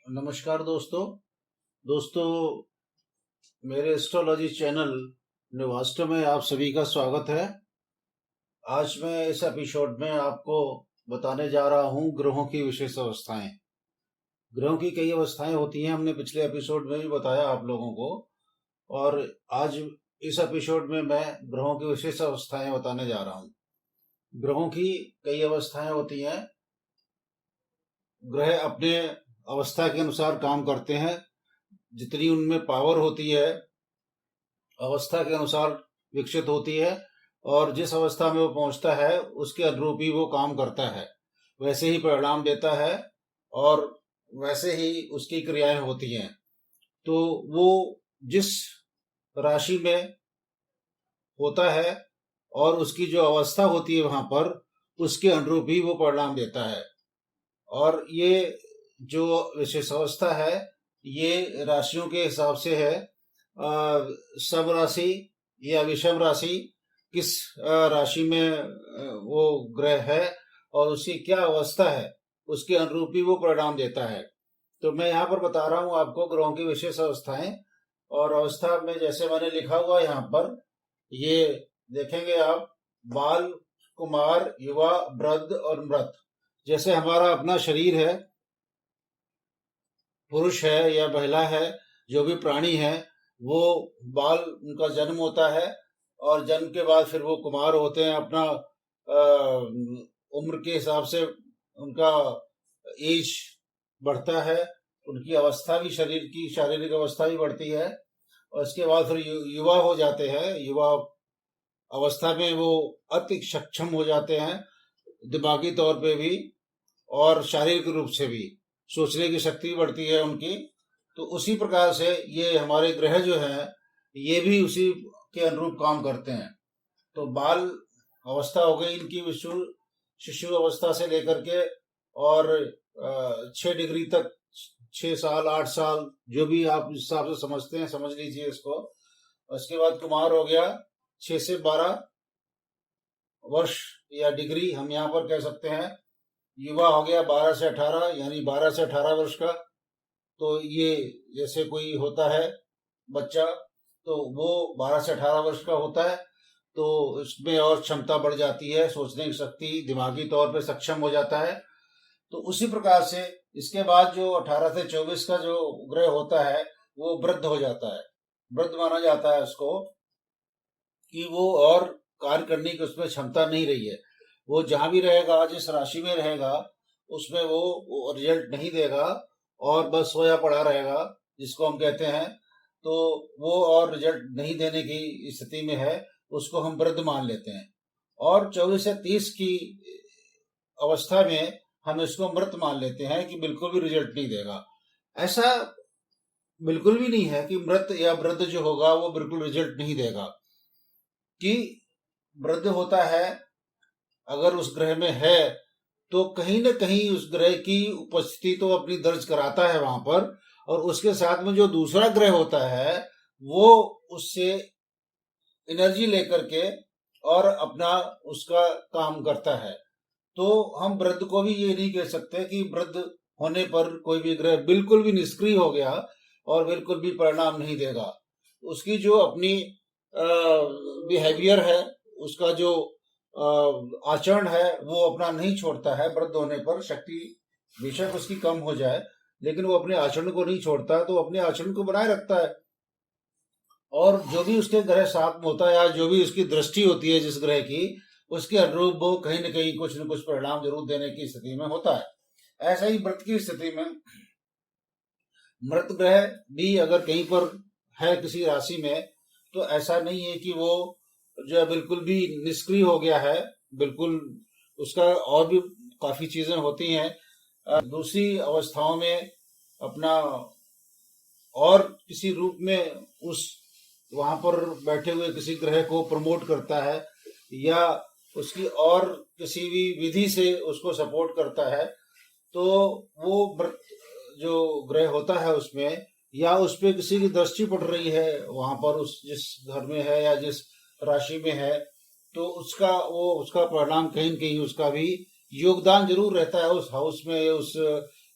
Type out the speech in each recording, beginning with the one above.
नमस्कार दोस्तों मेरे एस्ट्रोलॉजी चैनल निवाष्ट में आप सभी का स्वागत है। आज मैं इस एपिसोड में आपको बताने जा रहा हूं ग्रहों की विशेष अवस्थाएं। ग्रहों की कई अवस्थाएं होती हैं, हमने पिछले एपिसोड में भी बताया आप लोगों को, और आज इस एपिसोड में मैं ग्रहों की विशेष अवस्थाएं बताने जा रहा हूं। ग्रहों की कई अवस्थाएं होती हैं। ग्रह अपने अवस्था के अनुसार काम करते हैं। जितनी उनमें पावर होती है अवस्था के अनुसार विकसित होती है, और जिस अवस्था में वो पहुंचता है उसके अनुरूप ही वो काम करता है, वैसे ही परिणाम देता है और वैसे ही उसकी क्रियाएं होती हैं। तो वो जिस राशि में होता है और उसकी जो अवस्था होती है वहां पर, उसके अनुरूप ही वो परिणाम देता है। और ये जो विशेष अवस्था है ये राशियों के हिसाब से है। सब राशि या विषम राशि किस राशि में वो ग्रह है और उसकी क्या अवस्था है, उसके अनुरूप ही वो परिणाम देता है। तो मैं यहाँ पर बता रहा हूँ आपको ग्रहों की विशेष अवस्थाएं। और अवस्था में जैसे मैंने लिखा हुआ यहाँ पर, ये देखेंगे आप, बाल, कुमार, युवा, वृद्ध और मृत। जैसे हमारा अपना शरीर है, पुरुष है या महिला है, जो भी प्राणी है, वो बाल, उनका जन्म होता है और जन्म के बाद फिर वो कुमार होते हैं। अपना उम्र के हिसाब से उनका एज बढ़ता है, उनकी अवस्था भी, शरीर की शारीरिक अवस्था भी बढ़ती है। और इसके बाद फिर युवा हो जाते हैं। युवा अवस्था में वो अति सक्षम हो जाते हैं, दिमागी तौर पे भी और शारीरिक रूप से भी। सोचने की शक्ति बढ़ती है उनकी। तो उसी प्रकार से ये हमारे ग्रह जो हैं ये भी उसी के अनुरूप काम करते हैं। तो बाल अवस्था हो गई इनकी, शिशु अवस्था से लेकर के और 6 डिग्री तक, 6 साल 8 साल, जो भी आप इस हिसाब से समझते हैं समझ लीजिए इसको। उसके बाद कुमार हो गया, 6 से 12 वर्ष या डिग्री हम यहाँ पर कह सकते हैं। युवा हो गया 12 से 18, यानी 12 से 18 वर्ष का। तो ये जैसे कोई होता है बच्चा, तो वो 12 से 18 वर्ष का होता है, तो इसमें और क्षमता बढ़ जाती है, सोचने की शक्ति, दिमागी तौर पे सक्षम हो जाता है। तो उसी प्रकार से इसके बाद जो 18 से 24 का जो ग्रह होता है वो वृद्ध हो जाता है। वृद्ध माना जाता है उसको कि वो और कार्य करने की उसमें क्षमता नहीं रही है। वो जहां भी रहेगा, जिस राशि में रहेगा, उसमें वो रिजल्ट नहीं देगा और बस सोया पड़ा रहेगा, जिसको हम कहते हैं। तो वो और रिजल्ट नहीं देने की स्थिति में है, उसको हम वृद्ध मान लेते हैं। और 24 से 30 की अवस्था में हम इसको मृत मान लेते हैं कि बिल्कुल भी रिजल्ट नहीं देगा। ऐसा बिल्कुल भी नहीं है कि मृत या वृद्ध जो होगा वो बिल्कुल रिजल्ट नहीं देगा। कि वृद्ध होता है अगर उस ग्रह में है, तो कहीं न कहीं उस ग्रह की उपस्थिति तो अपनी दर्ज कराता है वहां पर, और उसके साथ में जो दूसरा ग्रह होता है वो उससे एनर्जी लेकर के और अपना उसका काम करता है। तो हम वृद्ध को भी ये नहीं कह सकते कि वृद्ध होने पर कोई भी ग्रह बिल्कुल भी निष्क्रिय हो गया और बिल्कुल भी परिणाम नहीं देगा। उसकी जो अपनी बिहेवियर है, उसका जो आचरण है, वो अपना नहीं छोड़ता है। वृद्ध होने पर शक्ति बेशक उसकी कम हो जाए, लेकिन वो अपने आचरण को नहीं छोड़ता, तो अपने आचरण को बनाए रखता है। और जो भी उसके ग्रह साथ में होता है या जो भी उसकी दृष्टि होती है जिस ग्रह की, उसके अनुरूप वो कहीं न कहीं कुछ न कुछ परिणाम जरूर देने की स्थिति में होता है। ऐसा ही मृत की स्थिति में, मृत ग्रह भी अगर कहीं पर है किसी राशि में, तो ऐसा नहीं है कि वो जो है बिल्कुल भी निष्क्रिय हो गया है। बिल्कुल उसका और भी काफी चीजें होती हैं दूसरी अवस्थाओं में, अपना और किसी रूप में उस वहां पर बैठे हुए किसी ग्रह को प्रमोट करता है, या उसकी और किसी भी विधि से उसको सपोर्ट करता है। तो वो जो ग्रह होता है उसमें, या उस पे किसी की दृष्टि पड़ रही है वहां पर, उस जिस घर में है या जिस राशि में है, तो उसका परिणाम कहीं न कहीं उसका भी योगदान जरूर रहता है उस हाउस में, उस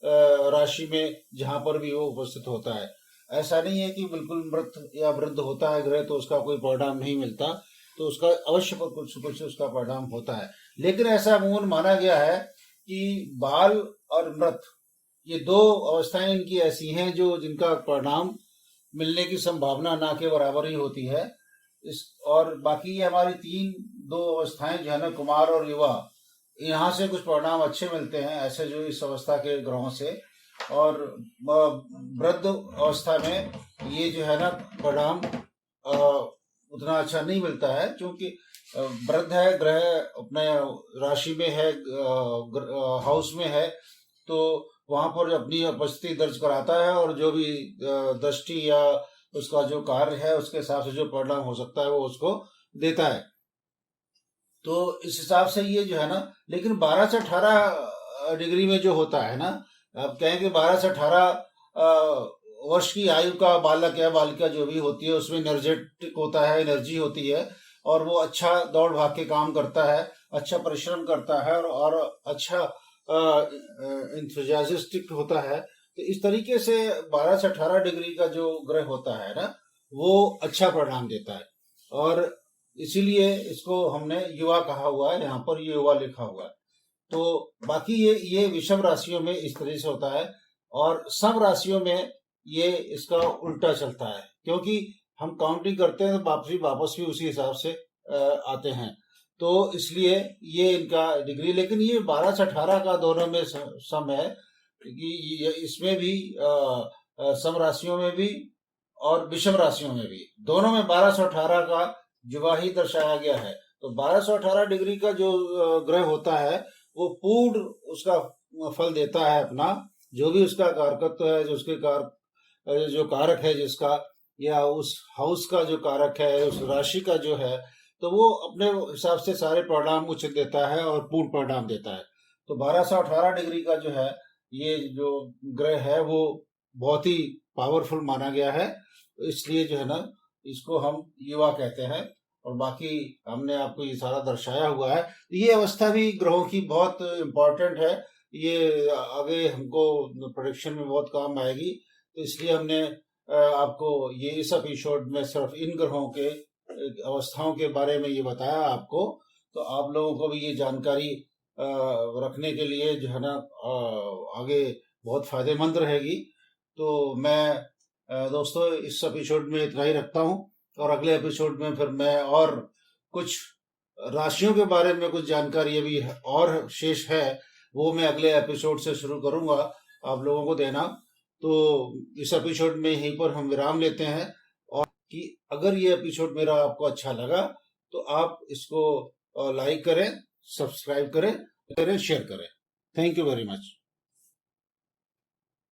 राशि में जहां पर भी वो उपस्थित होता है। ऐसा नहीं है कि बिल्कुल मृत या वृद्ध होता है ग्रह तो उसका कोई परिणाम नहीं मिलता, तो उसका अवश्य पर कुछ कुछ उसका परिणाम होता है। लेकिन ऐसा अमूमन माना गया है कि बाल और मृत ये दो अवस्थाएं इनकी ऐसी हैं जो जिनका परिणाम मिलने की संभावना ना के बराबर ही होती है। इस और बाकी ये हमारी दो अवस्थाएं जो है ना, कुमार और युवा, यहाँ से कुछ परिणाम अच्छे मिलते हैं ऐसे जो इस अवस्था के ग्रहों से। और वृद्ध अवस्था में ये जो है ना परिणाम उतना अच्छा नहीं मिलता है, क्योंकि वृद्ध है, ग्रह अपने राशि में है, हाउस में है, तो वहां पर अपनी उपस्थिति दर्ज कराता है और जो भी दृष्टि या उसका जो कार्य है उसके हिसाब से जो परिणाम हो सकता है वो उसको देता है। तो इस हिसाब से ये जो है ना, लेकिन 12 से 18 डिग्री में जो होता है ना, आप कहेंगे 12 से 18 वर्ष की आयु का बालक या बालिका जो भी होती है उसमें एनर्जेटिक होता है, एनर्जी होती है, और वो अच्छा दौड़ भाग के काम करता है, अच्छा परिश्रम करता है और अच्छा इंथुजियास्टिक होता है। तो इस तरीके से 12 से 18 डिग्री का जो ग्रह होता है ना, वो अच्छा परिणाम देता है, और इसीलिए इसको हमने युवा कहा हुआ है, यहाँ पर ये युवा लिखा हुआ है। तो बाकी ये विषम राशियों में इस तरह से होता है, और सब राशियों में ये इसका उल्टा चलता है, क्योंकि हम काउंटिंग करते हैं तो वापस भी उसी हिसाब से आते हैं। तो इसलिए ये इनका डिग्री, लेकिन ये 12 से 18 का दोनों में सम है कि इसमें भी सम राशियों में भी और विषम राशियों में भी, दोनों में 12 से 18 का जुबा ही दर्शाया गया है। तो 12 से 18 डिग्री का जो ग्रह होता है वो पूर्ण उसका फल देता है अपना, जो भी उसका कारकत्व है, जो उसके जो कारक है जिसका, या उस हाउस का जो कारक है, उस राशि का जो है, तो वो अपने हिसाब से सारे परिणाम उचित देता है और पूर्ण परिणाम देता है। तो 12 से 18 डिग्री का जो है ये जो ग्रह है वो बहुत ही पावरफुल माना गया है, इसलिए जो है ना इसको हम युवा कहते हैं। और बाकी हमने आपको ये सारा दर्शाया हुआ है। ये अवस्था भी ग्रहों की बहुत इम्पोर्टेंट है, ये आगे हमको प्रेडिक्शन में बहुत काम आएगी। तो इसलिए हमने आपको ये इस एपिसोड में सिर्फ इन ग्रहों के अवस्थाओं के बारे में ये बताया आपको, तो आप लोगों को भी ये जानकारी रखने के लिए जो है ना आगे बहुत फायदेमंद रहेगी। तो मैं दोस्तों इस एपिसोड में इतना ही रखता हूँ, और अगले एपिसोड में फिर मैं और कुछ राशियों के बारे में कुछ जानकारी अभी और शेष है, वो मैं अगले एपिसोड से शुरू करूंगा आप लोगों को देना। तो इस एपिसोड में यहीं पर हम विराम लेते हैं, और कि अगर ये एपिसोड मेरा आपको अच्छा लगा तो आप इसको लाइक करें, सब्सक्राइब करें, शेयर करें। Thank you very much.